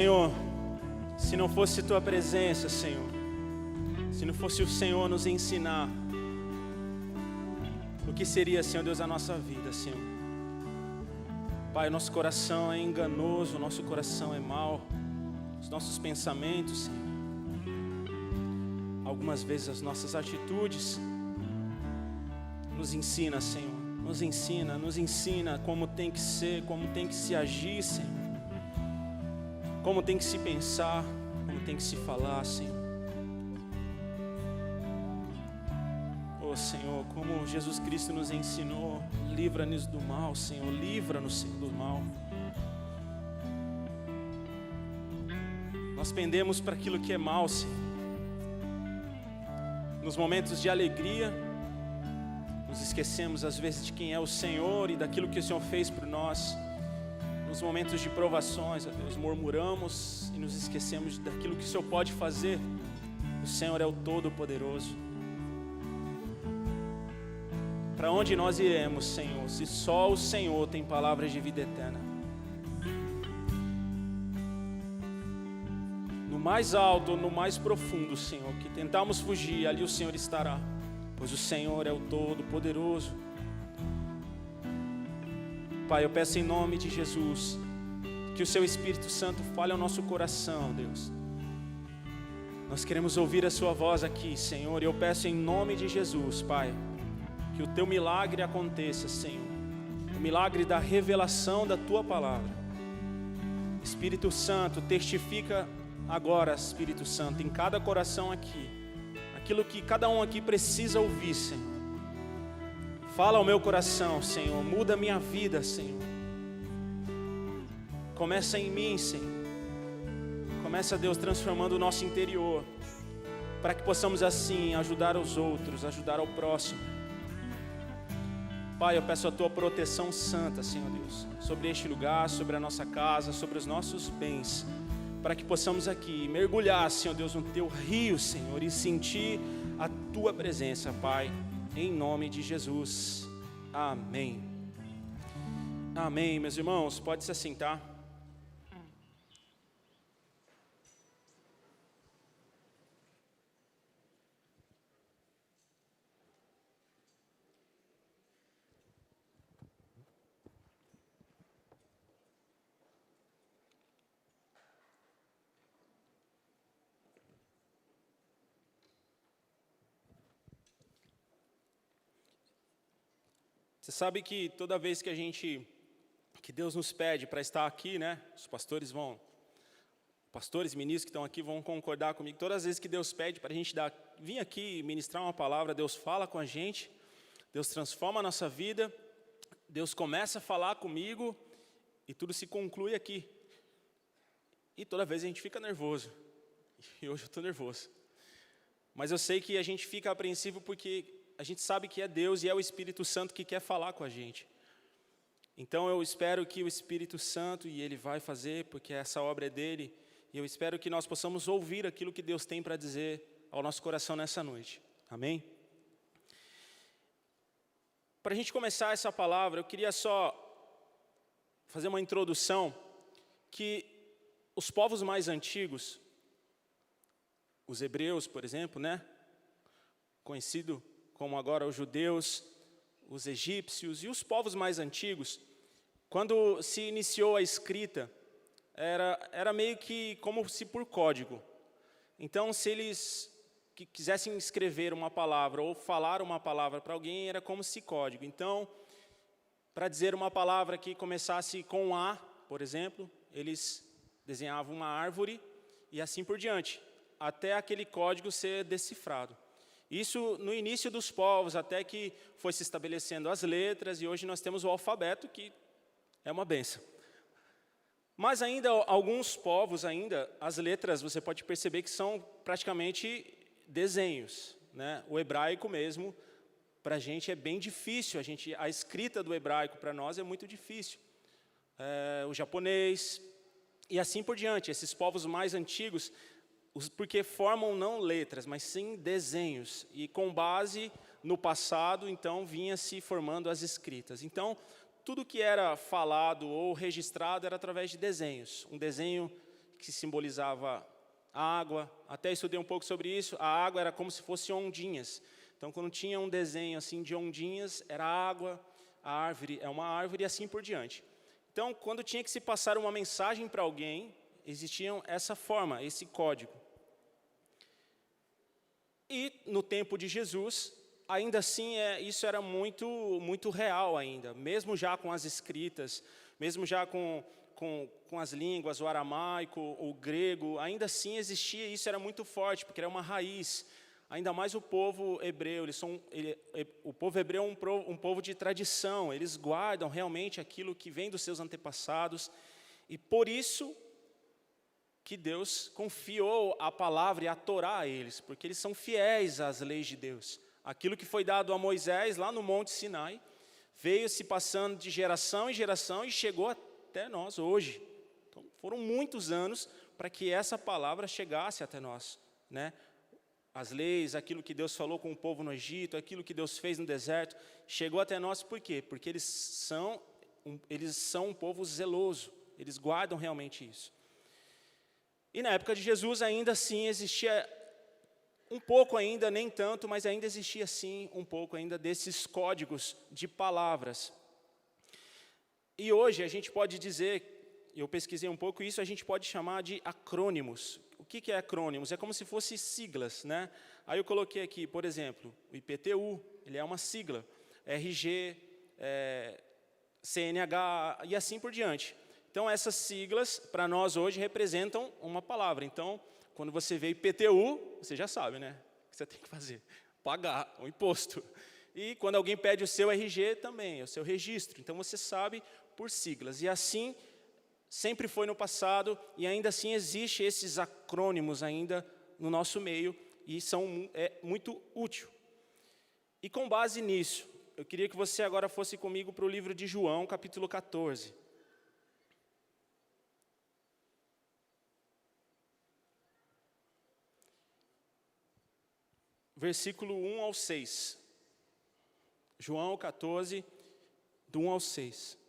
Senhor, se não fosse Tua presença, Senhor, se não fosse o Senhor nos ensinar, o que seria, Senhor Deus, a nossa vida, Senhor? Pai, o nosso coração é enganoso, o nosso coração é mau, os nossos pensamentos, Senhor, algumas vezes as nossas atitudes, nos ensina, Senhor, nos ensina como tem que ser, como tem que se agir, Senhor, como tem que se pensar, como tem que se falar, Senhor. Oh, Senhor, como Jesus Cristo nos ensinou, livra-nos do mal, Senhor, livra-nos, Senhor, do mal. Nós pendemos para aquilo que é mal, Senhor. Nos momentos de alegria, nos esquecemos às vezes de quem é o Senhor e daquilo que o Senhor fez por nós. Nos momentos de provações, ó Deus, murmuramos e nos esquecemos daquilo que o Senhor pode fazer. O Senhor é o Todo-Poderoso. Para onde nós iremos, Senhor, se só o Senhor tem palavras de vida eterna? No mais alto, no mais profundo, Senhor, que tentamos fugir, ali o Senhor estará, pois o Senhor é o Todo-Poderoso. Pai, eu peço em nome de Jesus, que o Seu Espírito Santo fale ao nosso coração, Deus. Nós queremos ouvir a Sua voz aqui, Senhor, e eu peço em nome de Jesus, Pai, que o Teu milagre aconteça, Senhor, o milagre da revelação da Tua palavra. Espírito Santo, testifica agora, Espírito Santo, em cada coração aqui, aquilo que cada um aqui precisa ouvir, Senhor. Fala ao meu coração, Senhor, muda a minha vida, Senhor. Começa em mim, Senhor. Começa, Deus, transformando o nosso interior, para que possamos assim ajudar os outros, ajudar ao próximo. Pai, eu peço a Tua proteção santa, Senhor Deus, sobre este lugar, sobre a nossa casa, sobre os nossos bens, para que possamos aqui mergulhar, Senhor Deus, no Teu rio, Senhor, e sentir a Tua presença, Pai, em nome de Jesus. Amém. Amém, meus irmãos, pode se assentar. Você sabe que toda vez que Deus nos pede para estar aqui, né? Os pastores ministros que estão aqui vão concordar comigo. Todas as vezes que Deus pede para a gente vir aqui ministrar uma palavra, Deus fala com a gente, Deus transforma a nossa vida, Deus começa a falar comigo e tudo se conclui aqui. E toda vez a gente fica nervoso. E hoje eu estou nervoso. Mas eu sei que a gente fica apreensivo porque a gente sabe que é Deus e é o Espírito Santo que quer falar com a gente. Então eu espero que o Espírito Santo, e Ele vai fazer, porque essa obra é dEle, e eu espero que nós possamos ouvir aquilo que Deus tem para dizer ao nosso coração nessa noite. Amém? Para a gente começar essa palavra, eu queria só fazer uma introdução, que os povos mais antigos, os hebreus, por exemplo, né? Conhecido como agora os judeus, os egípcios e os povos mais antigos, quando se iniciou a escrita, era meio que como se por código. Então, se eles quisessem escrever uma palavra ou falar uma palavra para alguém, era como se código. Então, para dizer uma palavra que começasse com A, por exemplo, eles desenhavam uma árvore e assim por diante, até aquele código ser decifrado. Isso no início dos povos, até que foi se estabelecendo as letras, e hoje nós temos o alfabeto, que é uma bênção. Mas ainda, alguns povos, as letras, você pode perceber que são praticamente desenhos, né? O hebraico mesmo, para a gente é bem difícil, a escrita do hebraico para nós é muito difícil. O japonês, e assim por diante, esses povos mais antigos, porque formam não letras, mas sim desenhos, e com base no passado, então, vinha se formando as escritas. Então, tudo que era falado ou registrado era através de desenhos. Um desenho que simbolizava a água. Até estudei um pouco sobre isso. A água era como se fossem ondinhas. Então, quando tinha um desenho assim de ondinhas, era água, a árvore é uma árvore e assim por diante. Então, quando tinha que se passar uma mensagem para alguém, existia essa forma, esse código. E no tempo de Jesus, ainda assim, isso era muito real ainda. Mesmo já com as escritas, mesmo já com as línguas, o aramaico, o grego, ainda assim existia, isso era muito forte, porque era uma raiz. Ainda mais o povo hebreu, o povo hebreu é um povo de tradição, eles guardam realmente aquilo que vem dos seus antepassados, e por isso que Deus confiou a palavra e a Torá a eles, porque eles são fiéis às leis de Deus. Aquilo que foi dado a Moisés lá no Monte Sinai, veio se passando de geração em geração e chegou até nós hoje. Então, foram muitos anos para que essa palavra chegasse até nós, né? As leis, aquilo que Deus falou com o povo no Egito, aquilo que Deus fez no deserto, chegou até nós por quê? Porque eles são um povo zeloso, eles guardam realmente isso. E na época de Jesus ainda assim existia um pouco ainda, nem tanto, mas ainda existia sim um pouco ainda desses códigos de palavras. E hoje a gente pode dizer, eu pesquisei um pouco isso, a gente pode chamar de acrônimos. O que é acrônimos? É como se fossem siglas, né? Aí eu coloquei aqui, por exemplo, o IPTU, ele é uma sigla, RG, CNH e assim por diante. Então, essas siglas, para nós hoje, representam uma palavra. Então, quando você vê IPTU, você já sabe, né? O que você tem que fazer? Pagar o imposto. E quando alguém pede o seu RG, também, o seu registro. Então, você sabe por siglas. E assim sempre foi no passado, e ainda assim existe esses acrônimos ainda no nosso meio, e é muito útil. E com base nisso, eu queria que você agora fosse comigo para o livro de João, capítulo 14. Versículo 1 ao 6. João 14, do 1 ao 6.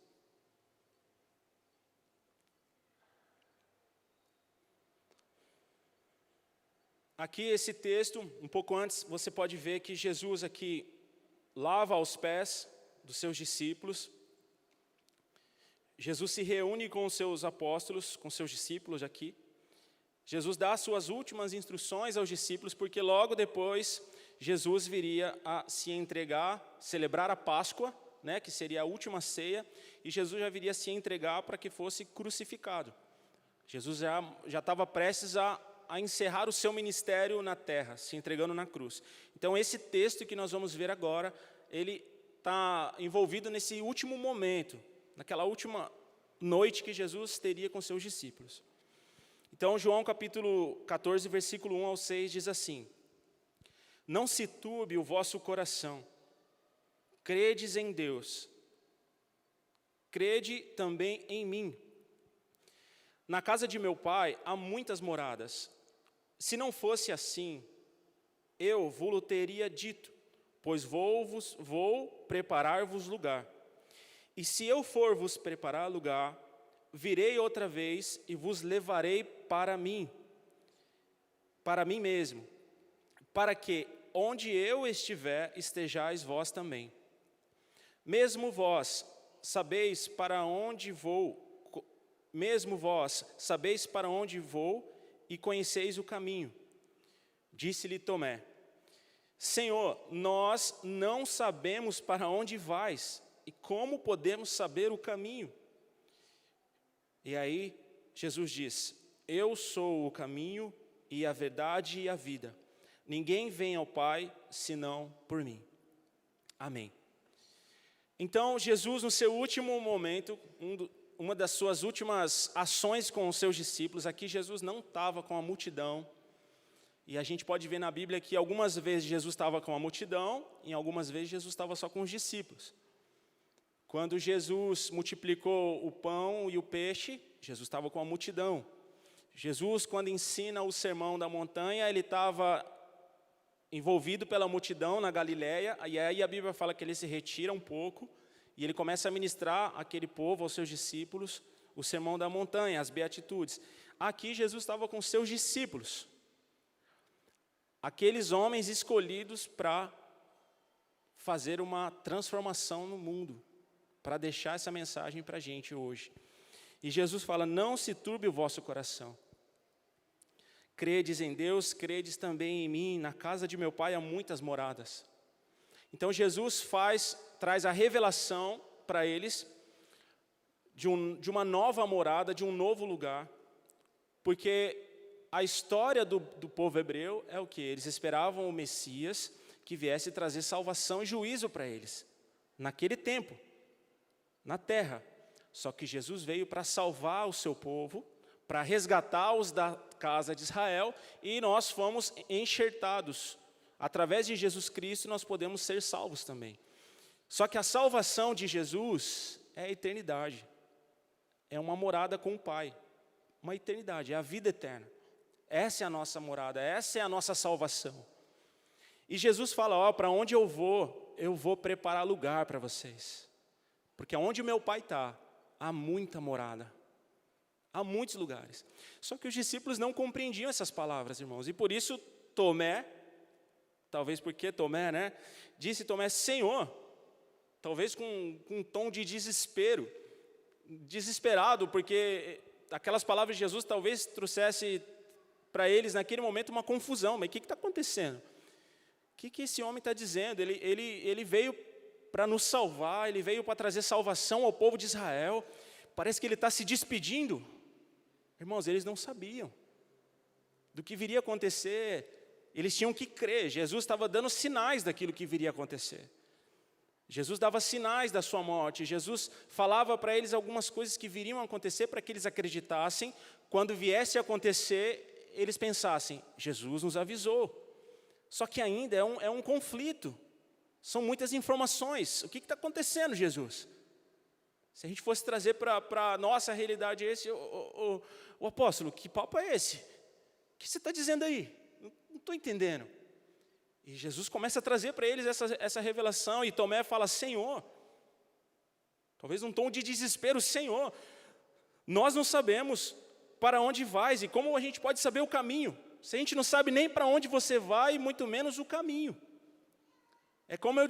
Aqui, esse texto, um pouco antes, você pode ver que Jesus aqui lava os pés dos seus discípulos. Jesus se reúne com os seus apóstolos, com seus discípulos aqui. Jesus dá as suas últimas instruções aos discípulos, porque logo depois Jesus viria a se entregar, celebrar a Páscoa, né, que seria a última ceia, e Jesus já viria a se entregar para que fosse crucificado. Jesus já estava prestes a encerrar o seu ministério na terra, se entregando na cruz. Então, esse texto que nós vamos ver agora, ele está envolvido nesse último momento, naquela última noite que Jesus teria com seus discípulos. Então, João capítulo 14, versículo 1 ao 6 diz assim: Não se turbe o vosso coração, credes em Deus, crede também em mim. Na casa de meu pai há muitas moradas. Se não fosse assim, eu vou-lo teria dito, pois vou preparar-vos lugar. E se eu for vos preparar lugar, virei outra vez e vos levarei para mim mesmo, para que onde eu estiver, estejais vós também. Mesmo vós sabeis para onde vou e conheceis o caminho. Disse-lhe Tomé: Senhor, nós não sabemos para onde vais, e como podemos saber o caminho? E aí Jesus diz: Eu sou o caminho e a verdade e a vida. Ninguém vem ao Pai senão por mim. Amém. Então, Jesus, no seu último momento, uma das suas últimas ações com os seus discípulos, aqui Jesus não estava com a multidão, e a gente pode ver na Bíblia que algumas vezes Jesus estava com a multidão, e algumas vezes Jesus estava só com os discípulos. Quando Jesus multiplicou o pão e o peixe, Jesus estava com a multidão. Jesus, quando ensina o sermão da montanha, ele estava envolvido pela multidão na Galileia, e aí a Bíblia fala que ele se retira um pouco, e ele começa a ministrar àquele povo, aos seus discípulos, o sermão da montanha, as beatitudes. aqui Jesus estava com seus discípulos, aqueles homens escolhidos para fazer uma transformação no mundo, para deixar essa mensagem para a gente hoje. E Jesus fala: não se turbe o vosso coração. Credes em Deus, credes também em mim. Na casa de meu Pai há muitas moradas. Então Jesus traz a revelação para eles de uma nova morada, de um novo lugar. Porque a história do povo hebreu é o quê? Eles esperavam o Messias que viesse trazer salvação e juízo para eles, naquele tempo, na terra. Só que Jesus veio para salvar o seu povo, para resgatar os da casa de Israel, e nós fomos enxertados. Através de Jesus Cristo nós podemos ser salvos também. Só que a salvação de Jesus é a eternidade. É uma morada com o Pai. Uma eternidade, é a vida eterna. Essa é a nossa morada, essa é a nossa salvação. E Jesus fala: para onde eu vou preparar lugar para vocês. Porque onde o meu Pai está, há muita morada. Há muitos lugares. Só que os discípulos não compreendiam essas palavras, irmãos. E por isso Tomé, talvez porque Tomé, né? Disse Tomé: Senhor, talvez com um tom de desesperado, porque aquelas palavras de Jesus talvez trouxesse para eles naquele momento uma confusão. Mas o que está acontecendo? O que esse homem está dizendo? Ele veio para nos salvar, ele veio para trazer salvação ao povo de Israel. Parece que ele está se despedindo. Irmãos, eles não sabiam do que viria a acontecer. Eles tinham que crer. Jesus estava dando sinais daquilo que viria a acontecer. Jesus dava sinais da sua morte. Jesus falava para eles algumas coisas que viriam a acontecer para que eles acreditassem. Quando viesse a acontecer, eles pensassem: Jesus nos avisou. Só que ainda é um conflito. São muitas informações. O que está acontecendo, Jesus? Se a gente fosse trazer para a nossa realidade o apóstolo, que papo é esse? O que você está dizendo aí? Não estou entendendo. E Jesus começa a trazer para eles essa revelação, e Tomé fala: Senhor, talvez num tom de desespero: Senhor, nós não sabemos para onde vais, e como a gente pode saber o caminho, se a gente não sabe nem para onde você vai, muito menos o caminho. É como eu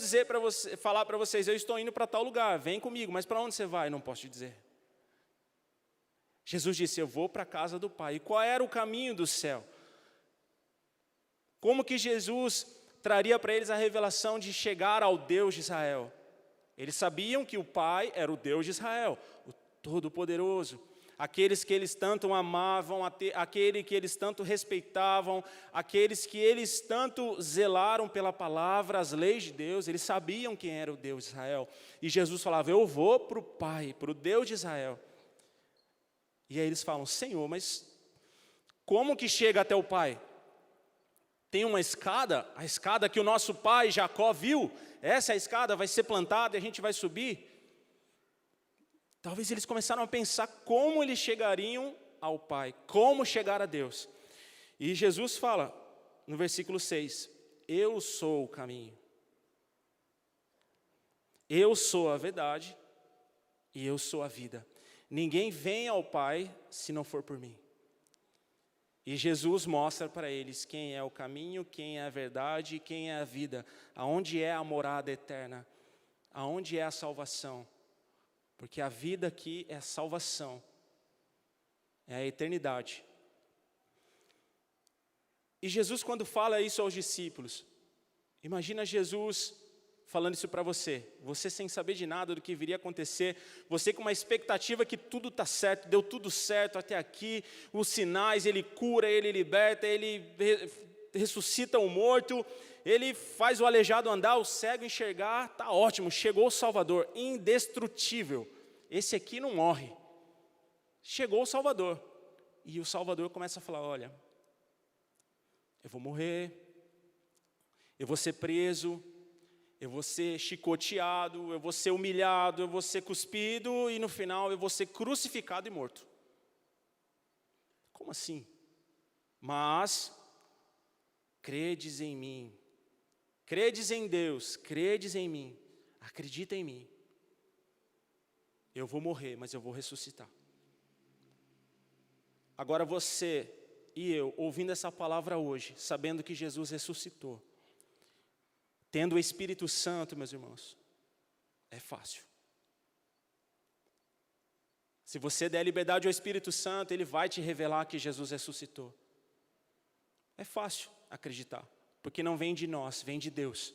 falar para vocês: eu estou indo para tal lugar, vem comigo, mas para onde você vai? Não posso te dizer. Jesus disse: eu vou para a casa do Pai. E qual era o caminho do céu? Como que Jesus traria para eles a revelação de chegar ao Deus de Israel? Eles sabiam que o Pai era o Deus de Israel, o Todo-Poderoso, aqueles que eles tanto amavam, aquele que eles tanto respeitavam, aqueles que eles tanto zelaram pela palavra, as leis de Deus. Eles sabiam quem era o Deus de Israel. E Jesus falava: eu vou para o Pai, para o Deus de Israel. E aí eles falam: Senhor, mas como que chega até o Pai? Tem uma escada, a escada que o nosso pai Jacó viu, essa escada vai ser plantada e a gente vai subir. Talvez eles começaram a pensar como eles chegariam ao Pai, como chegar a Deus. E Jesus fala, no versículo 6, eu sou o caminho, eu sou a verdade e eu sou a vida. Ninguém vem ao Pai se não for por mim. E Jesus mostra para eles quem é o caminho, quem é a verdade e quem é a vida. Aonde é a morada eterna, aonde é a salvação. Porque a vida aqui é a salvação, é a eternidade. E Jesus, quando fala isso aos discípulos, imagina Jesus falando isso para você sem saber de nada do que viria a acontecer, você com uma expectativa que tudo está certo, deu tudo certo até aqui, os sinais, Ele cura, Ele liberta, Ele ressuscita o morto, Ele faz o aleijado andar, o cego enxergar, está ótimo, chegou o Salvador, indestrutível, esse aqui não morre, chegou o Salvador, e o Salvador começa a falar, olha, eu vou morrer, eu vou ser preso, eu vou ser chicoteado, eu vou ser humilhado, eu vou ser cuspido e no final eu vou ser crucificado e morto. Como assim? Mas, credes em mim, credes em Deus, credes em mim, acredita em mim. Eu vou morrer, mas eu vou ressuscitar. Agora você e eu, ouvindo essa palavra hoje, sabendo que Jesus ressuscitou, tendo o Espírito Santo, meus irmãos, é fácil. Se você der liberdade ao Espírito Santo, Ele vai te revelar que Jesus ressuscitou. É fácil acreditar, porque não vem de nós, vem de Deus.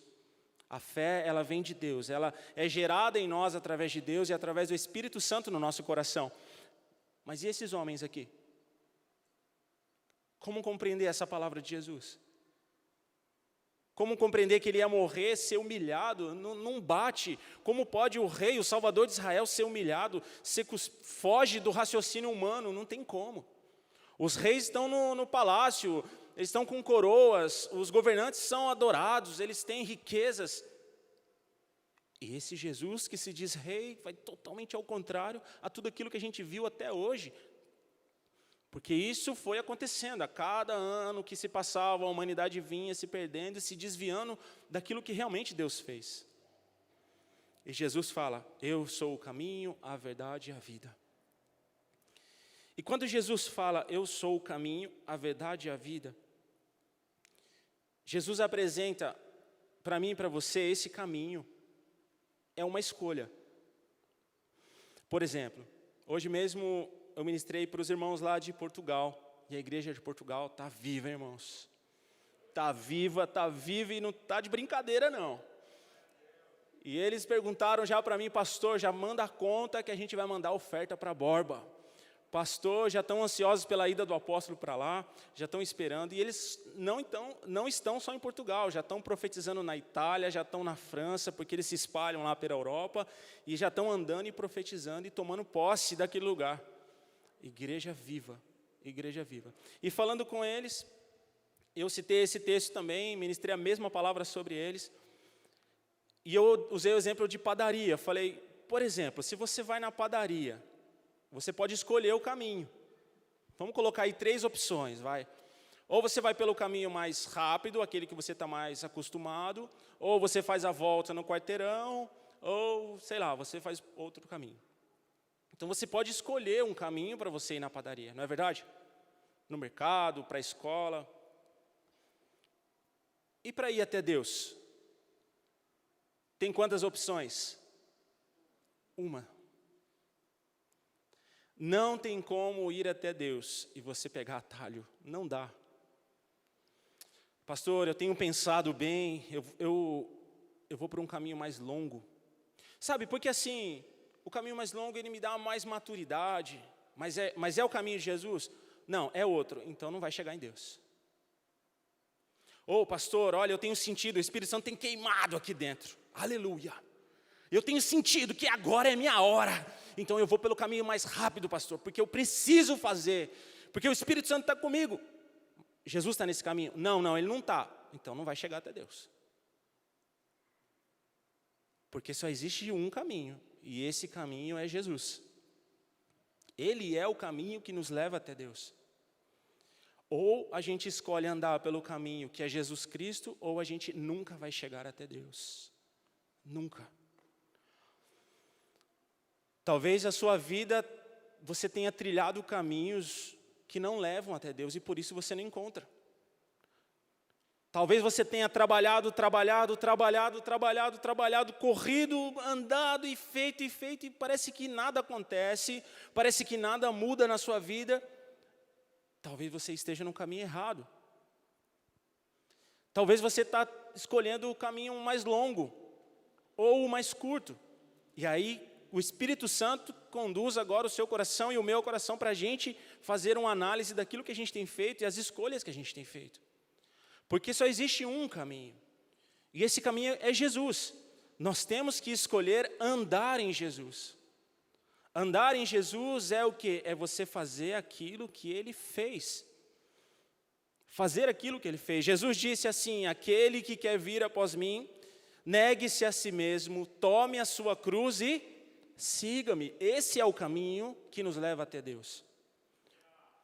A fé, ela vem de Deus, ela é gerada em nós através de Deus e através do Espírito Santo no nosso coração. Mas e esses homens aqui? Como compreender essa palavra de Jesus? Como compreender que ele ia morrer, ser humilhado? Não bate. Como pode o rei, o salvador de Israel, ser humilhado? Foge do raciocínio humano, não tem como. Os reis estão no palácio, eles estão com coroas, os governantes são adorados, eles têm riquezas. E esse Jesus que se diz rei, vai totalmente ao contrário a tudo aquilo que a gente viu até hoje. Porque isso foi acontecendo, a cada ano que se passava, a humanidade vinha se perdendo e se desviando daquilo que realmente Deus fez. E Jesus fala, eu sou o caminho, a verdade e a vida. E quando Jesus fala, eu sou o caminho, a verdade e a vida, Jesus apresenta para mim e para você esse caminho, é uma escolha. Por exemplo, hoje mesmo eu ministrei para os irmãos lá de Portugal, e a igreja de Portugal está viva, irmãos. Está viva e não está de brincadeira, não. E eles perguntaram já para mim, pastor, já manda a conta que a gente vai mandar oferta para Borba. Pastor, já estão ansiosos pela ida do apóstolo para lá, já estão esperando. E eles não estão só em Portugal, já estão profetizando na Itália, já estão na França, porque eles se espalham lá pela Europa, e já estão andando e profetizando e tomando posse daquele lugar. Igreja viva, igreja viva. E falando com eles, eu citei esse texto também, ministrei a mesma palavra sobre eles. E eu usei o exemplo de padaria. Falei, por exemplo, se você vai na padaria, você pode escolher o caminho. Vamos colocar aí 3 opções, vai. Ou você vai pelo caminho mais rápido, aquele que você está mais acostumado, ou você faz a volta no quarteirão, ou, sei lá, você faz outro caminho. Então você pode escolher um caminho para você ir na padaria, não é verdade? No mercado, para a escola. E para ir até Deus? Tem quantas opções? Uma. Não tem como ir até Deus e você pegar atalho, não dá. Pastor, eu tenho pensado bem, eu vou para um caminho mais longo. Sabe, porque assim, o caminho mais longo ele me dá mais maturidade, mas é o caminho de Jesus? Não, é outro, então não vai chegar em Deus. Ô pastor, olha, eu tenho sentido, o Espírito Santo tem queimado aqui dentro, aleluia. Eu tenho sentido que agora é minha hora, então eu vou pelo caminho mais rápido, pastor, porque eu preciso fazer, porque o Espírito Santo está comigo. Jesus está nesse caminho? Não, ele não está, então não vai chegar até Deus. Porque só existe um caminho, e esse caminho é Jesus. Ele é o caminho que nos leva até Deus. Ou a gente escolhe andar pelo caminho que é Jesus Cristo, ou a gente nunca vai chegar até Deus. Nunca. Talvez a sua vida, você tenha trilhado caminhos que não levam até Deus, e por isso você não encontra. Talvez você tenha trabalhado, corrido, andado e feito, e parece que nada acontece, parece que nada muda na sua vida. Talvez você esteja no caminho errado. Talvez você está escolhendo o caminho mais longo, ou o mais curto. E aí, o Espírito Santo conduz agora o seu coração e o meu coração para a gente fazer uma análise daquilo que a gente tem feito e as escolhas que a gente tem feito. Porque só existe um caminho, e esse caminho é Jesus. Nós temos que escolher andar em Jesus. Andar em Jesus é o quê? É você fazer aquilo que Ele fez. Fazer aquilo que Ele fez. Jesus disse assim, aquele que quer vir após mim, negue-se a si mesmo, tome a sua cruz e siga-me. Esse é o caminho que nos leva até Deus.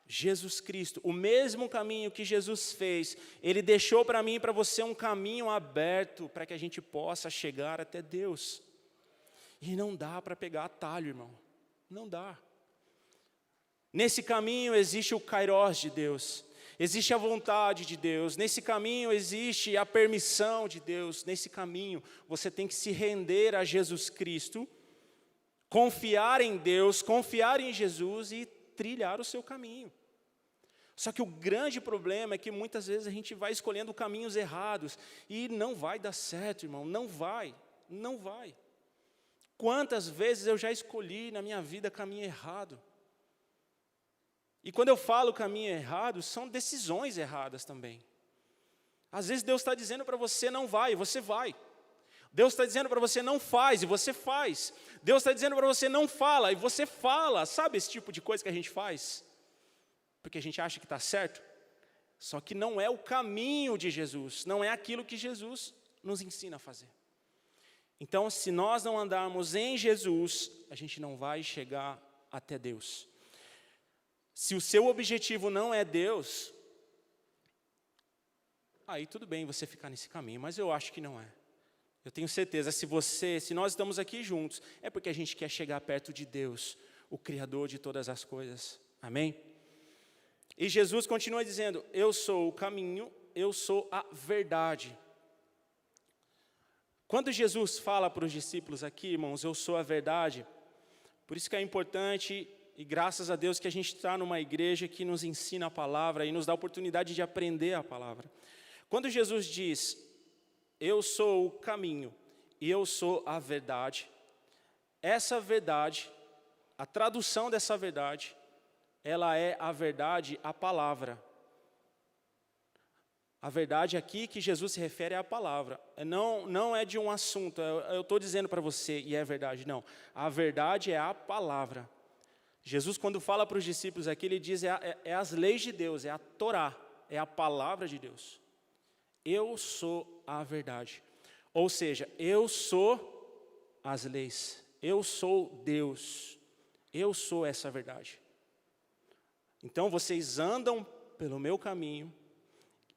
Jesus Cristo, o mesmo caminho que Jesus fez, Ele deixou para mim e para você um caminho aberto para que a gente possa chegar até Deus. E não dá para pegar atalho, irmão. Não dá. Nesse caminho existe o Kairos de Deus, existe a vontade de Deus, nesse caminho existe a permissão de Deus, nesse caminho você tem que se render a Jesus Cristo, confiar em Deus, confiar em Jesus e trilhar o seu caminho. Só que o grande problema é que muitas vezes a gente vai escolhendo caminhos errados e não vai dar certo, irmão, não vai. Quantas vezes eu já escolhi na minha vida caminho errado? E quando eu falo caminho errado, são decisões erradas também. Às vezes Deus está dizendo para você não vai, e você vai. Deus está dizendo para você não faz, e você faz. Deus está dizendo para você não fala, e você fala. Sabe esse tipo de coisa que a gente faz? Porque a gente acha que está certo. Só que não é o caminho de Jesus, não é aquilo que Jesus nos ensina a fazer. Então, se nós não andarmos em Jesus, a gente não vai chegar até Deus. Se o seu objetivo não é Deus, aí tudo bem você ficar nesse caminho, mas eu acho que não é. Eu tenho certeza, se nós estamos aqui juntos, é porque a gente quer chegar perto de Deus, o Criador de todas as coisas. Amém? E Jesus continua dizendo, eu sou o caminho, eu sou a verdade. Quando Jesus fala para os discípulos aqui, irmãos, eu sou a verdade, por isso que é importante, e graças a Deus que a gente está numa igreja que nos ensina a palavra e nos dá a oportunidade de aprender a palavra. Quando Jesus diz, eu sou o caminho e eu sou a verdade, essa verdade, a tradução dessa verdade, ela é a verdade, a palavra. A verdade aqui que Jesus se refere é a palavra. Não é de um assunto, eu estou dizendo para você, e é verdade, não. A verdade é a palavra. Jesus, quando fala para os discípulos aqui, ele diz, é as leis de Deus, é a Torá, é a palavra de Deus. Eu sou a verdade. Ou seja, eu sou as leis, eu sou Deus, eu sou essa verdade. Então, vocês andam pelo meu caminho,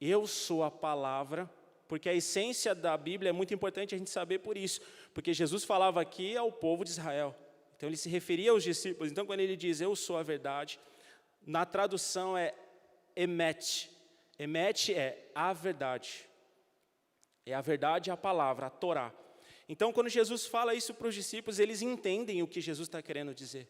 eu sou a palavra, porque a essência da Bíblia é muito importante a gente saber por isso, porque Jesus falava aqui ao povo de Israel. Então, ele se referia aos discípulos. Então, quando ele diz, eu sou a verdade, na tradução é emet. Emet é a verdade. É a verdade, a palavra, a Torá. Então, quando Jesus fala isso para os discípulos, eles entendem o que Jesus está querendo dizer.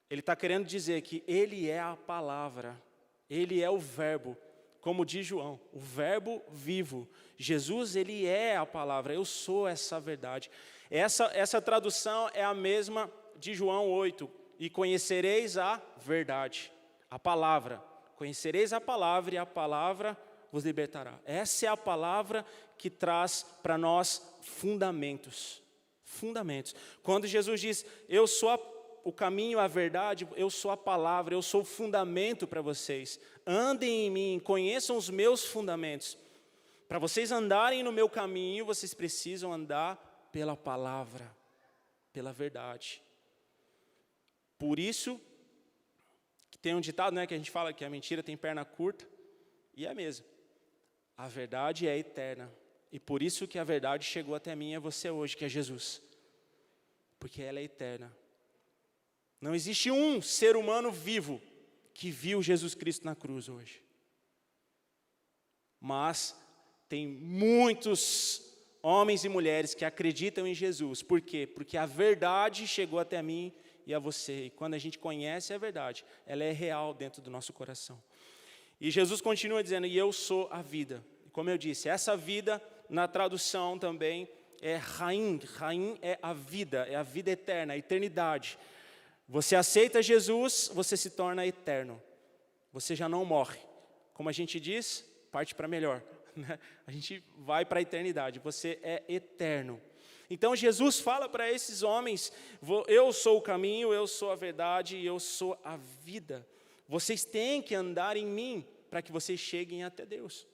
Ele está querendo dizer que Ele é a palavra, Ele é o verbo, como diz João, o verbo vivo. Jesus, Ele é a palavra, eu sou essa verdade. Essa tradução é a mesma de João 8, e conhecereis a verdade, a palavra. Conhecereis a palavra e a palavra vos libertará. Essa é a palavra que traz para nós fundamentos. Fundamentos. Quando Jesus diz, eu sou o caminho, a verdade, eu sou a palavra, eu sou o fundamento para vocês. Andem em mim, conheçam os meus fundamentos. Para vocês andarem no meu caminho, vocês precisam andar pela palavra, pela verdade. Por isso, que tem um ditado, né, que a gente fala que a mentira tem perna curta, e é mesmo. A verdade é eterna, e por isso que a verdade chegou até mim e a você hoje, que é Jesus. Porque ela é eterna. Não existe um ser humano vivo que viu Jesus Cristo na cruz hoje. Mas tem muitos homens e mulheres que acreditam em Jesus. Por quê? Porque a verdade chegou até mim e a você. E quando a gente conhece a verdade, ela é real dentro do nosso coração. E Jesus continua dizendo, e eu sou a vida. Como eu disse, essa vida, na tradução também, é Raim. Raim é a vida eterna, a eternidade. Você aceita Jesus, você se torna eterno. Você já não morre. Como a gente diz, parte para melhor. A gente vai para a eternidade, você é eterno. Então Jesus fala para esses homens, eu sou o caminho, eu sou a verdade e eu sou a vida. Vocês têm que andar em mim para que vocês cheguem até Deus.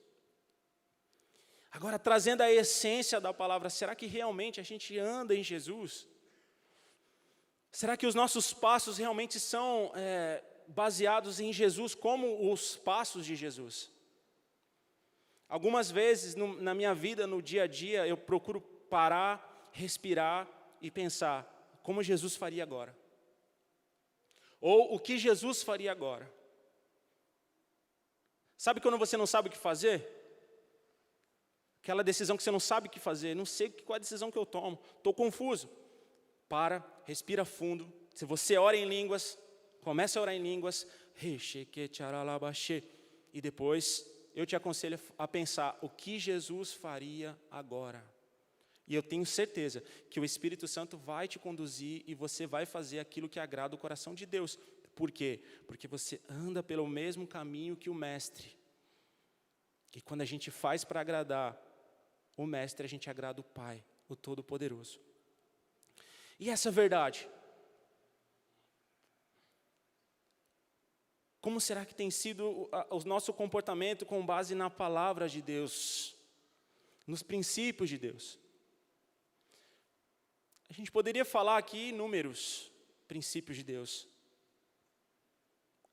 Agora, trazendo a essência da palavra, será que realmente a gente anda em Jesus? Será que os nossos passos realmente são baseados em Jesus, como os passos de Jesus? Algumas vezes na minha vida, no dia a dia, eu procuro parar, respirar e pensar, como Jesus faria agora? Ou o que Jesus faria agora. Sabe quando você não sabe o que fazer? Aquela decisão que você não sabe o que fazer. Não sei qual é a decisão que eu tomo. Estou confuso. Para, respira fundo. Se você ora em línguas, comece a orar em línguas. E depois eu te aconselho a pensar o que Jesus faria agora. E eu tenho certeza que o Espírito Santo vai te conduzir e você vai fazer aquilo que agrada o coração de Deus. Por quê? Porque você anda pelo mesmo caminho que o Mestre. E quando a gente faz para agradar o Mestre, a gente agrada o Pai, o Todo-Poderoso. E essa verdade? Como será que tem sido o nosso comportamento com base na palavra de Deus? Nos princípios de Deus? A gente poderia falar aqui inúmeros princípios de Deus.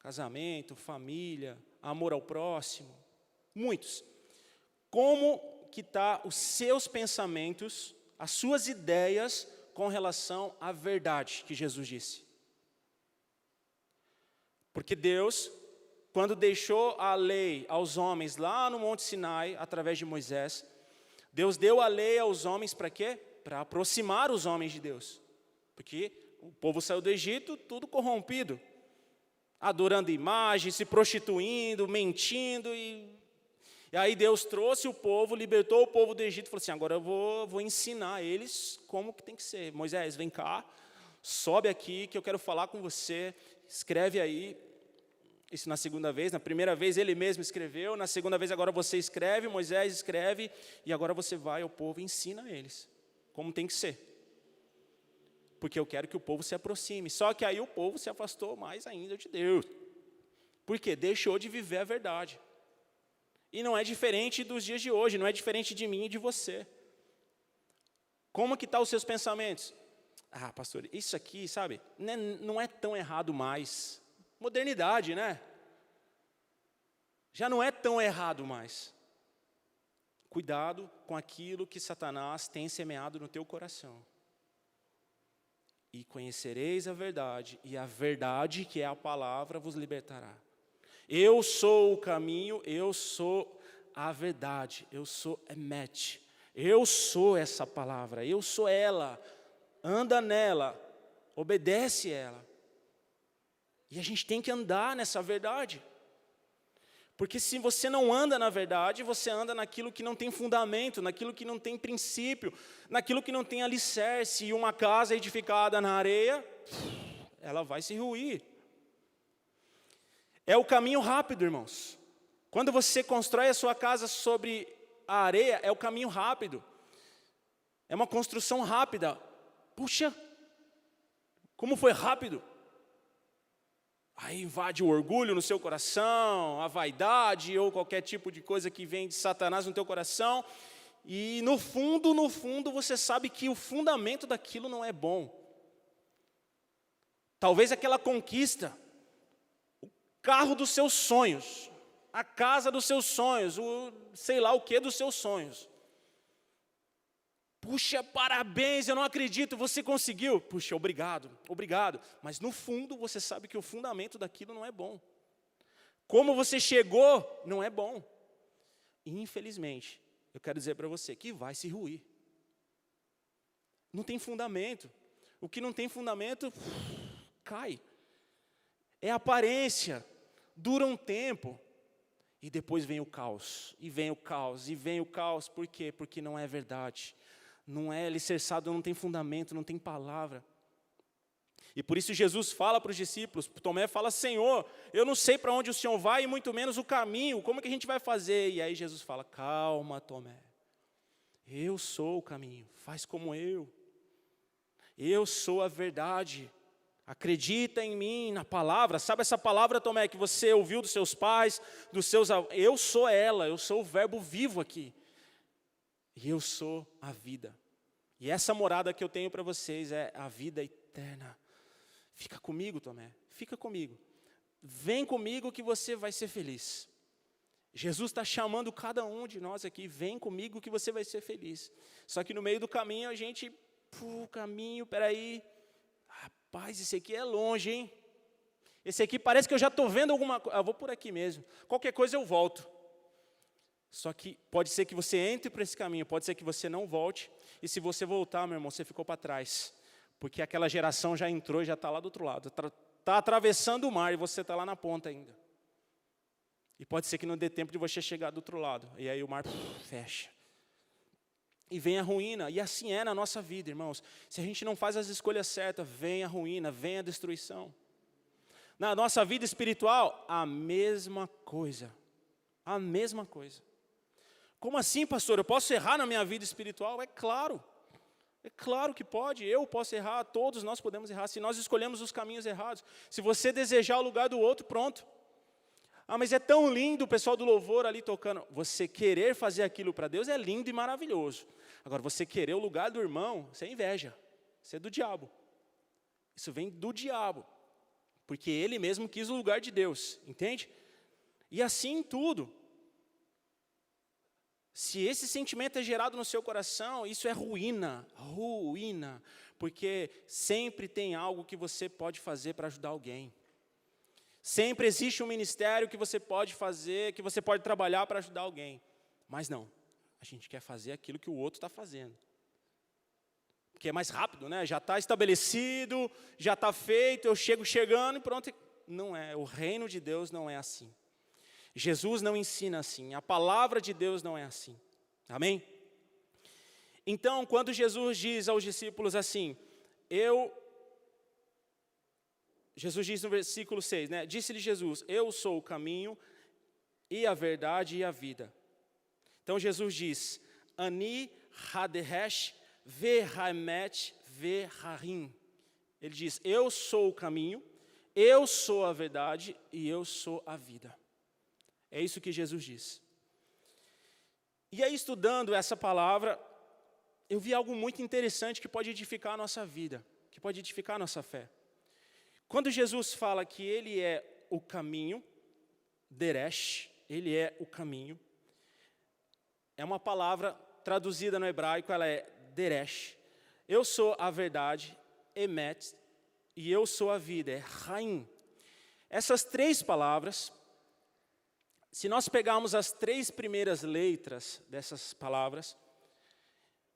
Casamento, família, amor ao próximo, muitos. Como que está os seus pensamentos, as suas ideias com relação à verdade que Jesus disse? Porque Deus, quando deixou a lei aos homens lá no Monte Sinai, através de Moisés, Deus deu a lei aos homens para quê? Para aproximar os homens de Deus. Porque o povo saiu do Egito tudo corrompido, adorando imagens, se prostituindo, mentindo. E aí Deus trouxe o povo, libertou o povo do Egito e falou assim, agora eu vou ensinar eles como que tem que ser. Moisés, vem cá, sobe aqui que eu quero falar com você, escreve aí. Isso na segunda vez, na primeira vez ele mesmo escreveu, na segunda vez agora você escreve, Moisés escreve, e agora você vai ao povo e ensina eles como tem que ser. Porque eu quero que o povo se aproxime. Só que aí o povo se afastou mais ainda de Deus. Por quê? Deixou de viver a verdade. E não é diferente dos dias de hoje, não é diferente de mim e de você. Como que estão os seus pensamentos? Ah, pastor, isso aqui, sabe, não é tão errado mais. Modernidade, né? Já não é tão errado mais. Cuidado com aquilo que Satanás tem semeado no teu coração. E conhecereis a verdade, e a verdade, que é a palavra, vos libertará. Eu sou o caminho, eu sou a verdade, eu sou Emet. Eu sou essa palavra, eu sou ela. Anda nela, obedece ela. E a gente tem que andar nessa verdade. Porque se você não anda na verdade, você anda naquilo que não tem fundamento, naquilo que não tem princípio, naquilo que não tem alicerce. E uma casa edificada na areia, ela vai se ruir. É o caminho rápido, irmãos. Quando você constrói a sua casa sobre a areia, é o caminho rápido. É uma construção rápida. Puxa, como foi rápido. Aí invade o orgulho no seu coração, a vaidade ou qualquer tipo de coisa que vem de Satanás no teu coração. E no fundo, você sabe que o fundamento daquilo não é bom. Talvez aquela conquista, o carro dos seus sonhos, a casa dos seus sonhos, o sei lá o que dos seus sonhos. Puxa, parabéns, eu não acredito, você conseguiu. Puxa, obrigado. Mas no fundo, você sabe que o fundamento daquilo não é bom. Como você chegou, não é bom. E, infelizmente, eu quero dizer para você que vai se ruir. Não tem fundamento. O que não tem fundamento, cai. É aparência, dura um tempo. E depois vem o caos, e vem o caos, e vem o caos. Por quê? Porque não é verdade. Não é alicerçado, não tem fundamento, não tem palavra. E por isso Jesus fala para os discípulos, Tomé fala, Senhor, eu não sei para onde o Senhor vai, e muito menos o caminho, como é que a gente vai fazer? E aí Jesus fala, calma, Tomé, eu sou o caminho, faz como eu sou a verdade, acredita em mim, na palavra, sabe essa palavra, Tomé, que você ouviu dos seus pais, eu sou ela, eu sou o verbo vivo aqui. E eu sou a vida. E essa morada que eu tenho para vocês é a vida eterna. Fica comigo, Tomé. Fica comigo. Vem comigo que você vai ser feliz. Jesus está chamando cada um de nós aqui. Vem comigo que você vai ser feliz. Só que no meio do caminho a gente... peraí. Rapaz, esse aqui é longe, hein? Esse aqui parece que eu já estou vendo alguma coisa. Eu vou por aqui mesmo. Qualquer coisa eu volto. Só que pode ser que você entre por esse caminho, pode ser que você não volte. E se você voltar, meu irmão, você ficou para trás. Porque aquela geração já entrou e já está lá do outro lado. Está atravessando o mar e você está lá na ponta ainda. E pode ser que não dê tempo de você chegar do outro lado. E aí o mar fecha. E vem a ruína. E assim é na nossa vida, irmãos. Se a gente não faz as escolhas certas, vem a ruína, vem a destruição. Na nossa vida espiritual, a mesma coisa. A mesma coisa. Como assim, pastor? Eu posso errar na minha vida espiritual? É claro. É claro que pode. Eu posso errar, todos nós podemos errar. Se nós escolhemos os caminhos errados. Se você desejar o lugar do outro, pronto. Ah, mas é tão lindo o pessoal do louvor ali tocando. Você querer fazer aquilo para Deus é lindo e maravilhoso. Agora, você querer o lugar do irmão, isso é inveja. Isso é do diabo. Isso vem do diabo. Porque ele mesmo quis o lugar de Deus, entende? E assim tudo. Se esse sentimento é gerado no seu coração, isso é ruína, ruína. Porque sempre tem algo que você pode fazer para ajudar alguém. Sempre existe um ministério que você pode fazer, que você pode trabalhar para ajudar alguém. Mas não, a gente quer fazer aquilo que o outro está fazendo. Porque é mais rápido, né? Já está estabelecido, já está feito, eu chego chegando e pronto. Não é, o reino de Deus não é assim. Jesus não ensina assim, a palavra de Deus não é assim. Amém? Então, quando Jesus diz aos discípulos assim, Jesus diz no versículo 6, né? Disse-lhe Jesus, eu sou o caminho e a verdade e a vida. Então Jesus diz, Ani haderesh vehamet veharim. Ele diz, eu sou o caminho, eu sou a verdade e eu sou a vida. É isso que Jesus diz. E aí, estudando essa palavra, eu vi algo muito interessante que pode edificar a nossa vida, que pode edificar a nossa fé. Quando Jesus fala que Ele é o caminho, Deresh, Ele é o caminho, é uma palavra traduzida no hebraico, ela é Deresh. Eu sou a verdade, Emet, e eu sou a vida, é Raim. Essas três palavras, se nós pegarmos as três primeiras letras dessas palavras,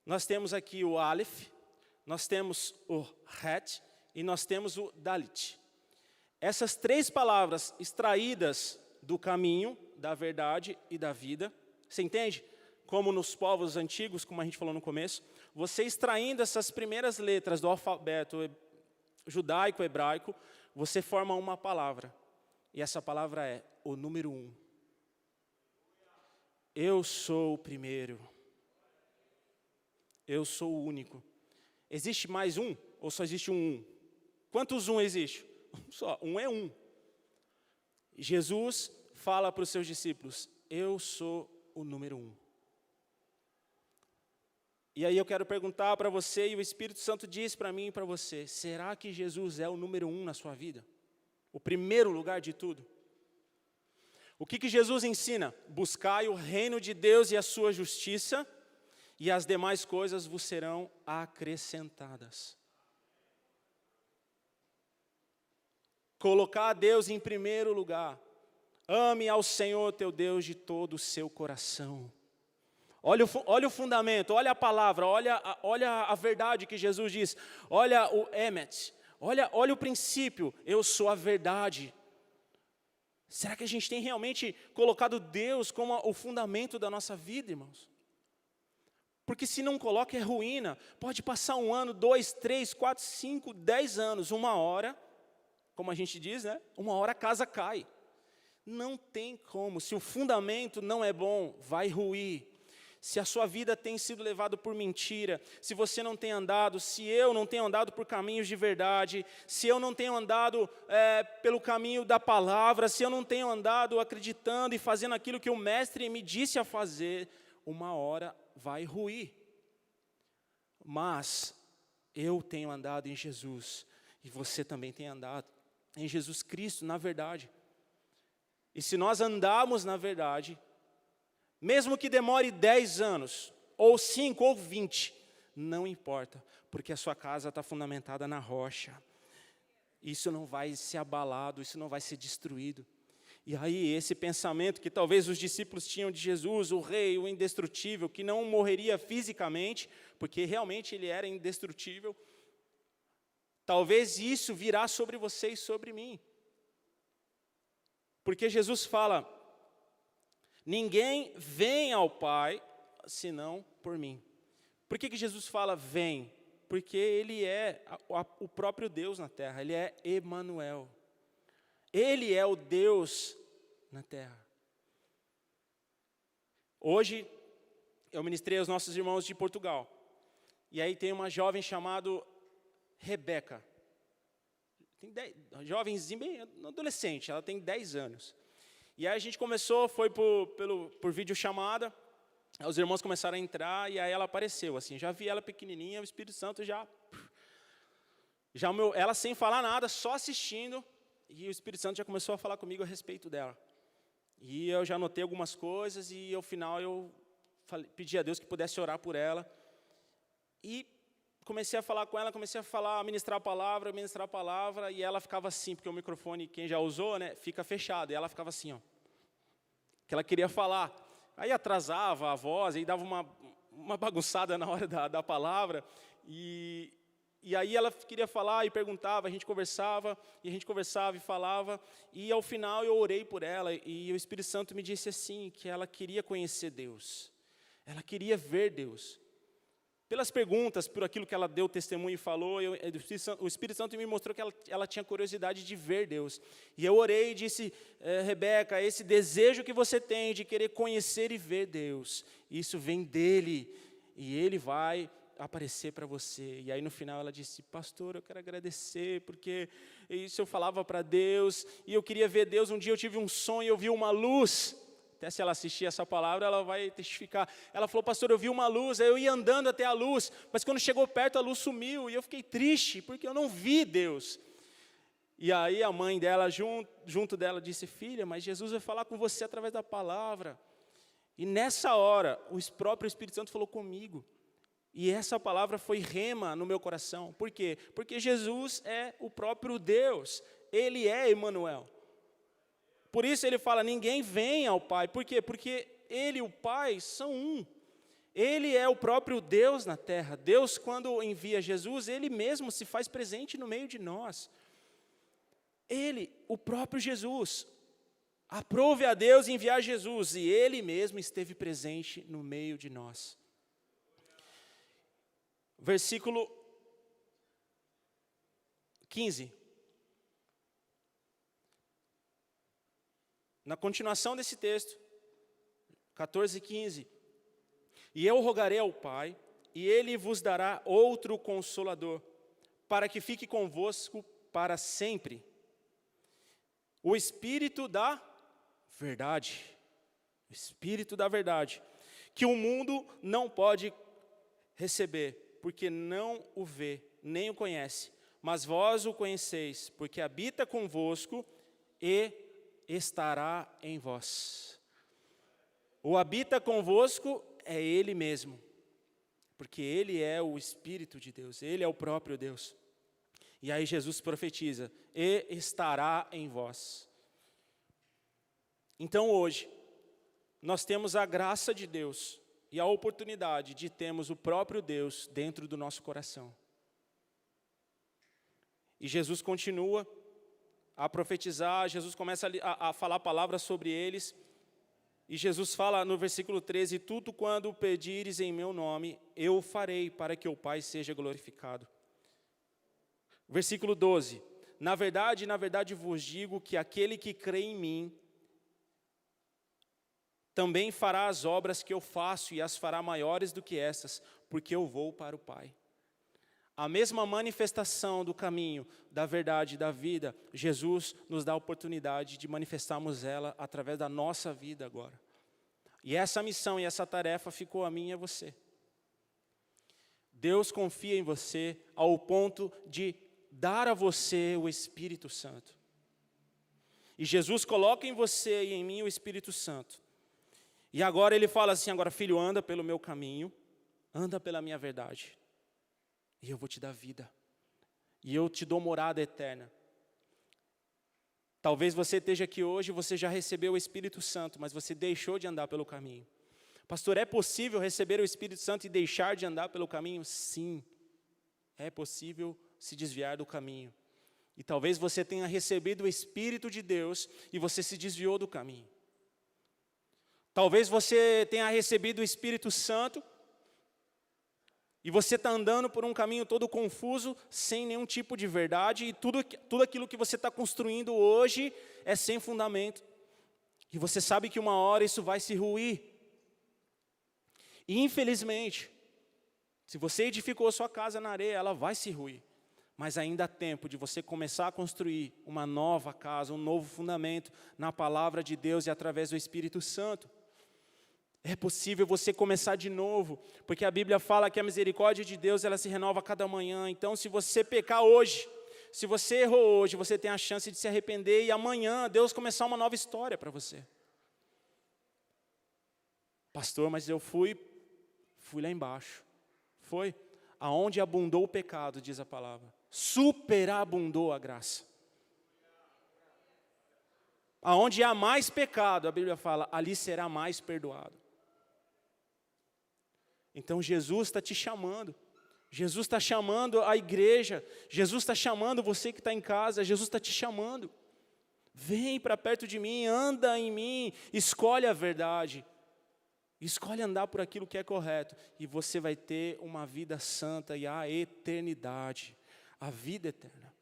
nós temos aqui o Aleph, nós temos o Het, e nós temos o Dalit. Essas três palavras extraídas do caminho, da verdade e da vida, você entende? Como nos povos antigos, como a gente falou no começo, você extraindo essas primeiras letras do alfabeto judaico, hebraico, você forma uma palavra. E essa palavra é o número 1. Eu sou o primeiro. Eu sou o único. Existe mais um ou só existe um? Quantos um existe? Só, um é um. Jesus fala para os seus discípulos, eu sou o número 1. E aí eu quero perguntar para você, e o Espírito Santo diz para mim e para você, será que Jesus é o número 1 na sua vida? O primeiro lugar de tudo? O que Jesus ensina? Buscai o reino de Deus e a sua justiça, e as demais coisas vos serão acrescentadas. Colocar a Deus em primeiro lugar. Ame ao Senhor teu Deus de todo o seu coração. Olha o fundamento, olha a palavra, olha a verdade que Jesus diz. Olha o Emet, olha o princípio, eu sou a verdade. Será que a gente tem realmente colocado Deus como o fundamento da nossa vida, irmãos? Porque se não coloca é ruína. Pode passar 1 ano, 2, 3, 4, 5, 10 anos, uma hora, como a gente diz, né? Uma hora a casa cai. Não tem como. Se o fundamento não é bom, vai ruir. Se a sua vida tem sido levada por mentira, se você não tem andado, se eu não tenho andado por caminhos de verdade, se eu não tenho andado pelo caminho da palavra, se eu não tenho andado acreditando e fazendo aquilo que o Mestre me disse a fazer, uma hora vai ruir. Mas eu tenho andado em Jesus, e você também tem andado em Jesus Cristo, na verdade. E se nós andarmos na verdade, mesmo que demore 10 anos, ou 5, ou 20, não importa, porque a sua casa está fundamentada na rocha. Isso não vai ser abalado, isso não vai ser destruído. E aí esse pensamento que talvez os discípulos tinham de Jesus, o rei, o indestrutível, que não morreria fisicamente, porque realmente ele era indestrutível, talvez isso virá sobre você e sobre mim. Porque Jesus fala, ninguém vem ao Pai, senão por mim. Por que Jesus fala vem? Porque ele é o próprio Deus na terra, ele é Emanuel. Ele é o Deus na terra. Hoje, eu ministrei aos nossos irmãos de Portugal. E aí tem uma jovem chamada Rebeca. Jovenzinha, bem adolescente, ela tem 10 anos. E aí a gente começou, foi por videochamada. Os irmãos começaram a entrar e aí ela apareceu. Assim, já vi ela pequenininha, o Espírito Santo ela sem falar nada, só assistindo. E o Espírito Santo já começou a falar comigo a respeito dela. E eu já anotei algumas coisas e ao final eu pedi a Deus que pudesse orar por ela. E comecei a falar com ela, a ministrar a palavra, e ela ficava assim, porque o microfone, quem já usou, né, fica fechado. E ela ficava assim, ó, que ela queria falar. Aí atrasava a voz, aí dava uma bagunçada na hora da palavra. E aí ela queria falar e perguntava, a gente conversava e falava. E ao final eu orei por ela e o Espírito Santo me disse assim, que ela queria conhecer Deus. Ela queria ver Deus. Pelas perguntas, por aquilo que ela deu testemunho e falou, o Espírito Santo me mostrou que ela tinha curiosidade de ver Deus. E eu orei e disse, Rebeca, esse desejo que você tem de querer conhecer e ver Deus, isso vem dEle, e Ele vai aparecer para você. E aí no final ela disse, pastor, eu quero agradecer, porque isso eu falava para Deus, e eu queria ver Deus. Um dia eu tive um sonho, eu vi uma luz. Até se ela assistir essa palavra, ela vai testificar. Ela falou, pastor, eu vi uma luz, aí eu ia andando até a luz, mas quando chegou perto a luz sumiu, e eu fiquei triste, porque eu não vi Deus. E aí a mãe dela, junto dela, disse, filha, mas Jesus vai falar com você através da palavra. E nessa hora, o próprio Espírito Santo falou comigo. E essa palavra foi rema no meu coração. Por quê? Porque Jesus é o próprio Deus, Ele é Emanuel. Por isso ele fala, ninguém vem ao Pai. Por quê? Porque Ele e o Pai são um. Ele é o próprio Deus na terra. Deus, quando envia Jesus, Ele mesmo se faz presente no meio de nós. Ele, o próprio Jesus, aprove a Deus enviar Jesus, e Ele mesmo esteve presente no meio de nós. Versículo 15. Na continuação desse texto, 14 e 15, e eu rogarei ao Pai, e Ele vos dará outro Consolador, para que fique convosco para sempre. O Espírito da verdade, que o mundo não pode receber, porque não o vê, nem o conhece, mas vós o conheceis, porque habita convosco e estará em vós. O habita convosco é Ele mesmo, porque Ele é o Espírito de Deus, Ele é o próprio Deus. E aí Jesus profetiza, e estará em vós. Então hoje, nós temos a graça de Deus e a oportunidade de termos o próprio Deus dentro do nosso coração. E Jesus continua a profetizar, Jesus começa a falar palavras sobre eles, e Jesus fala no versículo 13, tudo quando pedires em meu nome, eu o farei para que o Pai seja glorificado. Versículo 12, na verdade vos digo que aquele que crê em mim, também fará as obras que eu faço e as fará maiores do que estas, porque eu vou para o Pai. A mesma manifestação do caminho, da verdade e da vida, Jesus nos dá a oportunidade de manifestarmos ela através da nossa vida agora. E essa missão e essa tarefa ficou a mim e a você. Deus confia em você ao ponto de dar a você o Espírito Santo. E Jesus coloca em você e em mim o Espírito Santo. E agora Ele fala assim, agora filho, anda pelo meu caminho, anda pela minha verdade. E eu vou te dar vida. E eu te dou morada eterna. Talvez você esteja aqui hoje e você já recebeu o Espírito Santo, mas você deixou de andar pelo caminho. Pastor, é possível receber o Espírito Santo e deixar de andar pelo caminho? Sim, é possível se desviar do caminho. E talvez você tenha recebido o Espírito de Deus e você se desviou do caminho. Talvez você tenha recebido o Espírito Santo e você está andando por um caminho todo confuso, sem nenhum tipo de verdade, e tudo aquilo que você está construindo hoje é sem fundamento. E você sabe que uma hora isso vai se ruir. E infelizmente, se você edificou sua casa na areia, ela vai se ruir. Mas ainda há tempo de você começar a construir uma nova casa, um novo fundamento na palavra de Deus e através do Espírito Santo. É possível você começar de novo, porque a Bíblia fala que a misericórdia de Deus, ela se renova a cada manhã. Então, se você pecar hoje, se você errou hoje, você tem a chance de se arrepender e amanhã Deus começar uma nova história para você. Pastor, mas eu fui lá embaixo. Foi aonde abundou o pecado, diz a palavra. Superabundou a graça. Aonde há mais pecado, a Bíblia fala, ali será mais perdoado. Então Jesus está te chamando. Jesus está chamando a igreja. Jesus está chamando você que está em casa. Jesus está te chamando. Vem para perto de mim, anda em mim, escolhe a verdade. Escolhe andar por aquilo que é correto. E você vai ter uma vida santa e a eternidade. A vida eterna.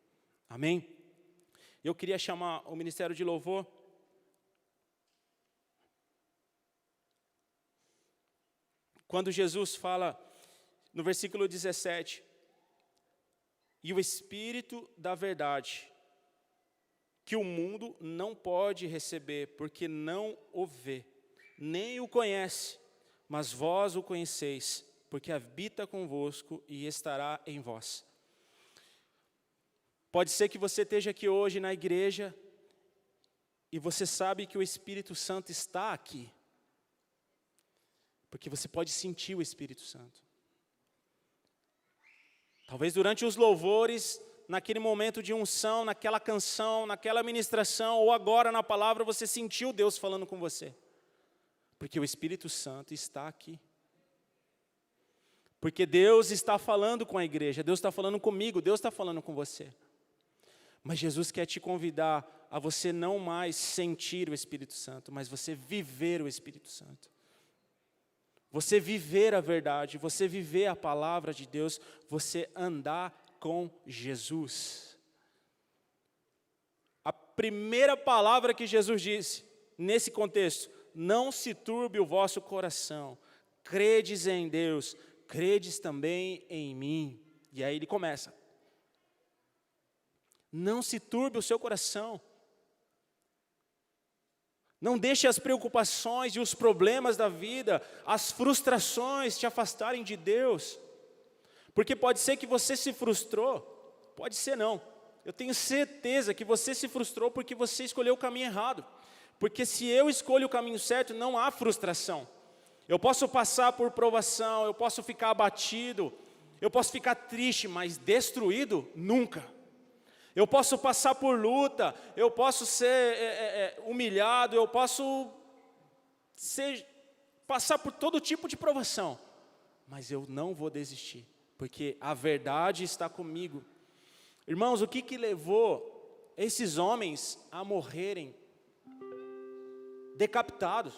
Amém? Eu queria chamar o Ministério de Louvor. Quando Jesus fala no versículo 17, e o Espírito da verdade, que o mundo não pode receber, porque não o vê, nem o conhece, mas vós o conheceis, porque habita convosco e estará em vós. Pode ser que você esteja aqui hoje na igreja, e você sabe que o Espírito Santo está aqui. Porque você pode sentir o Espírito Santo. Talvez durante os louvores, naquele momento de unção, naquela canção, naquela ministração, ou agora na palavra, você sentiu Deus falando com você. Porque o Espírito Santo está aqui. Porque Deus está falando com a igreja, Deus está falando comigo, Deus está falando com você. Mas Jesus quer te convidar a você não mais sentir o Espírito Santo, mas você viver o Espírito Santo. Você viver a verdade, você viver a palavra de Deus, você andar com Jesus. A primeira palavra que Jesus disse, nesse contexto, não se turbe o vosso coração, credes em Deus, credes também em mim. E aí ele começa. Não se turbe o seu coração. Não deixe as preocupações e os problemas da vida, as frustrações te afastarem de Deus. Porque pode ser que você se frustrou, pode ser não. Eu tenho certeza que você se frustrou porque você escolheu o caminho errado. Porque se eu escolho o caminho certo, não há frustração. Eu posso passar por provação, eu posso ficar abatido, eu posso ficar triste, mas destruído, nunca. Eu posso passar por luta, eu posso ser humilhado, eu posso passar por todo tipo de provação. Mas eu não vou desistir, porque a verdade está comigo. Irmãos, o que levou esses homens a morrerem decapitados?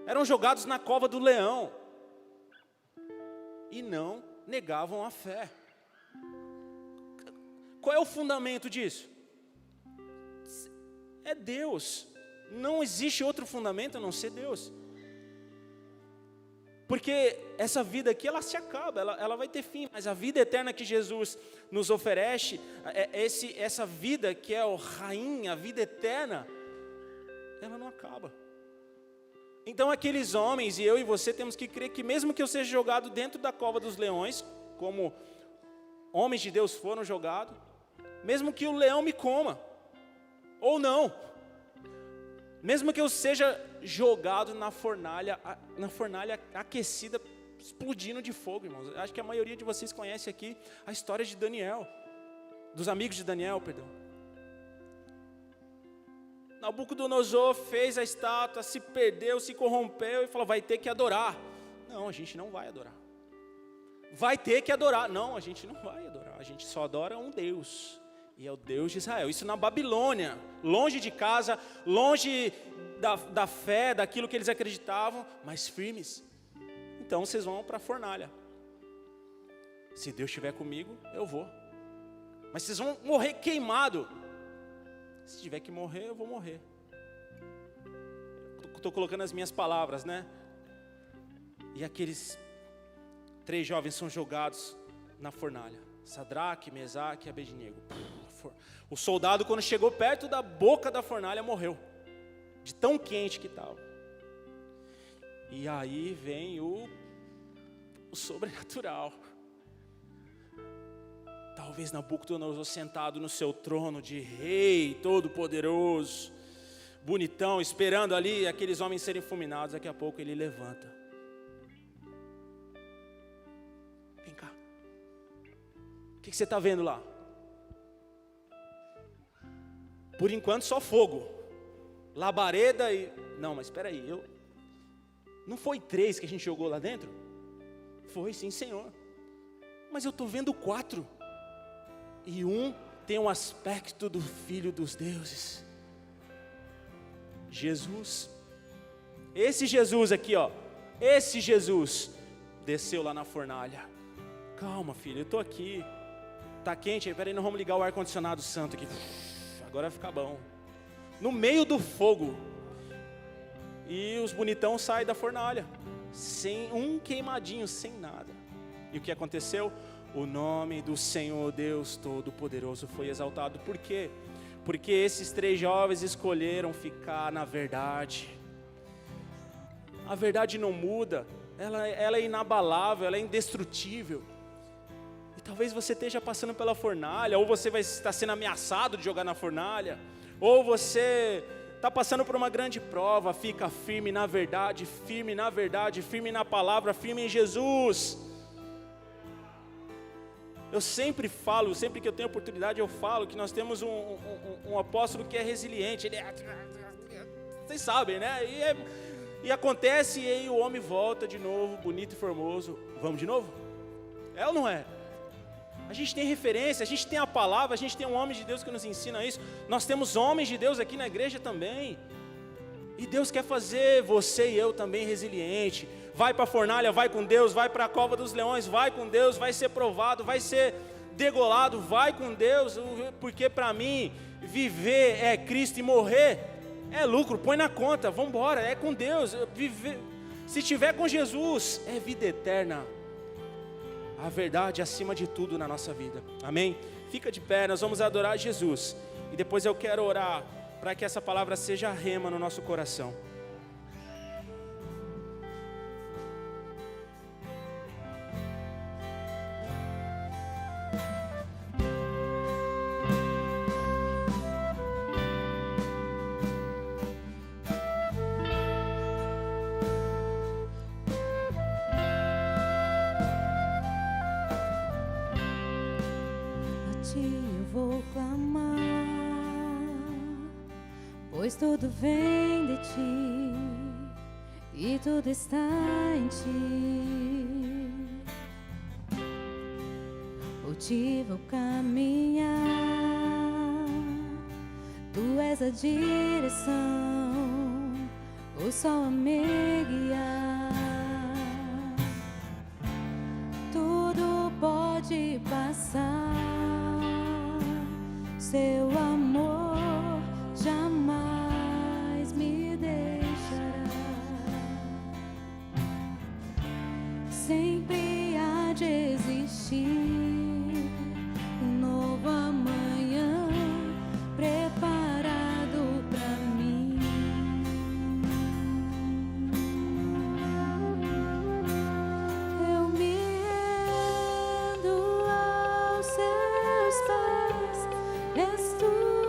Eram jogados na cova do leão. E não negavam a fé. Qual é o fundamento disso? É Deus. Não existe outro fundamento a não ser Deus. Porque essa vida aqui, ela se acaba, ela vai ter fim. Mas a vida eterna que Jesus nos oferece, essa vida que é o rainha, a vida eterna, ela não acaba. Então aqueles homens, e eu e você, temos que crer que mesmo que eu seja jogado dentro da cova dos leões, como homens de Deus foram jogados, mesmo que o leão me coma, ou não, mesmo que eu seja jogado na fornalha aquecida, explodindo de fogo, irmãos. Acho que a maioria de vocês conhece aqui a história de Daniel, dos amigos de Daniel, perdão. Nabucodonosor fez a estátua, se perdeu, se corrompeu e falou, vai ter que adorar. Não, a gente não vai adorar. Vai ter que adorar. Não, a gente não vai adorar. A gente só adora um Deus. E é o Deus de Israel. Isso na Babilônia, longe de casa, longe da fé, daquilo que eles acreditavam, mas firmes. Então vocês vão para a fornalha. Se Deus estiver comigo, eu vou. Mas vocês vão morrer queimado. Se tiver que morrer, eu vou morrer. Estou colocando as minhas palavras, né? E aqueles 3 jovens são jogados na fornalha. Sadraque, Mesaque e Abednego. O soldado, quando chegou perto da boca da fornalha, morreu. De tão quente que estava. E aí vem o sobrenatural. Talvez Nabucodonosor sentado no seu trono de rei todo-poderoso, bonitão, esperando ali aqueles homens serem fulminados. Daqui a pouco ele levanta. Vem cá. O que você está vendo lá? Por enquanto só fogo, labareda e... Não, mas espera aí, não foi 3 que a gente jogou lá dentro? Foi, sim, Senhor. Mas eu estou vendo 4. E um tem um aspecto do Filho dos deuses. Jesus. Esse Jesus aqui, ó. Esse Jesus desceu lá na fornalha. Calma, filho, eu estou aqui. Está quente? Peraí, não vamos ligar o ar-condicionado santo aqui. Agora vai ficar bom. No meio do fogo. E os bonitão saem da fornalha. Sem um queimadinho, sem nada. E o que aconteceu? O nome do Senhor Deus Todo-Poderoso foi exaltado. Por quê? Porque esses 3 jovens escolheram ficar na verdade. A verdade não muda. Ela é inabalável, ela é indestrutível. E talvez você esteja passando pela fornalha, ou você vai estar sendo ameaçado de jogar na fornalha, ou você está passando por uma grande prova. Fica firme na verdade, firme na verdade, firme na palavra, firme em Jesus. Eu sempre falo, sempre que eu tenho oportunidade eu falo que nós temos um apóstolo que é resiliente. Ele vocês sabem, né? E acontece, e aí o homem volta de novo, bonito e formoso. Vamos de novo? É ou não é? A gente tem referência, a gente tem a palavra, a gente tem um homem de Deus que nos ensina isso. Nós temos homens de Deus aqui na igreja também. E Deus quer fazer você e eu também resiliente. Vai para a fornalha, vai com Deus, vai para a cova dos leões, vai com Deus, vai ser provado, vai ser degolado, vai com Deus, porque para mim, viver é Cristo e morrer é lucro, põe na conta, vamos embora, é com Deus. Se tiver com Jesus, é vida eterna. A verdade acima de tudo na nossa vida, amém? Fica de pé, nós vamos adorar Jesus, e depois eu quero orar, para que essa palavra seja rema no nosso coração. Eu vou clamar, pois tudo vem de ti e tudo está em ti. Por ti vou caminhar, tu és a direção, o sol a me guiar. Tudo pode passar, seu amor jamais me deixará. Sempre há de existir um novo amanhã preparado para mim. Eu me rendo aos seus pés. És tu.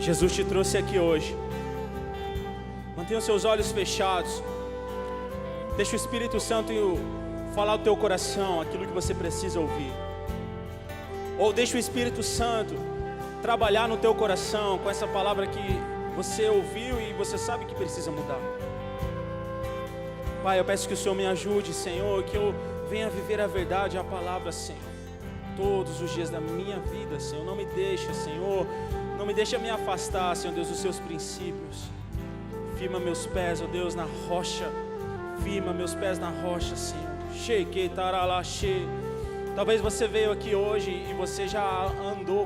Jesus te trouxe aqui hoje. Mantenha os seus olhos fechados. Deixa o Espírito Santo falar ao teu coração aquilo que você precisa ouvir. Ou deixa o Espírito Santo trabalhar no teu coração com essa palavra que você ouviu e você sabe que precisa mudar. Pai, eu peço que o Senhor me ajude, Senhor, que eu venha viver a verdade, a palavra, Senhor, todos os dias da minha vida, Senhor. Não me deixa, Senhor, não me deixa me afastar, Senhor Deus, dos seus princípios. Firma meus pés, ó Deus, na rocha. Firma meus pés na rocha, Senhor. Talvez você veio aqui hoje e você já andou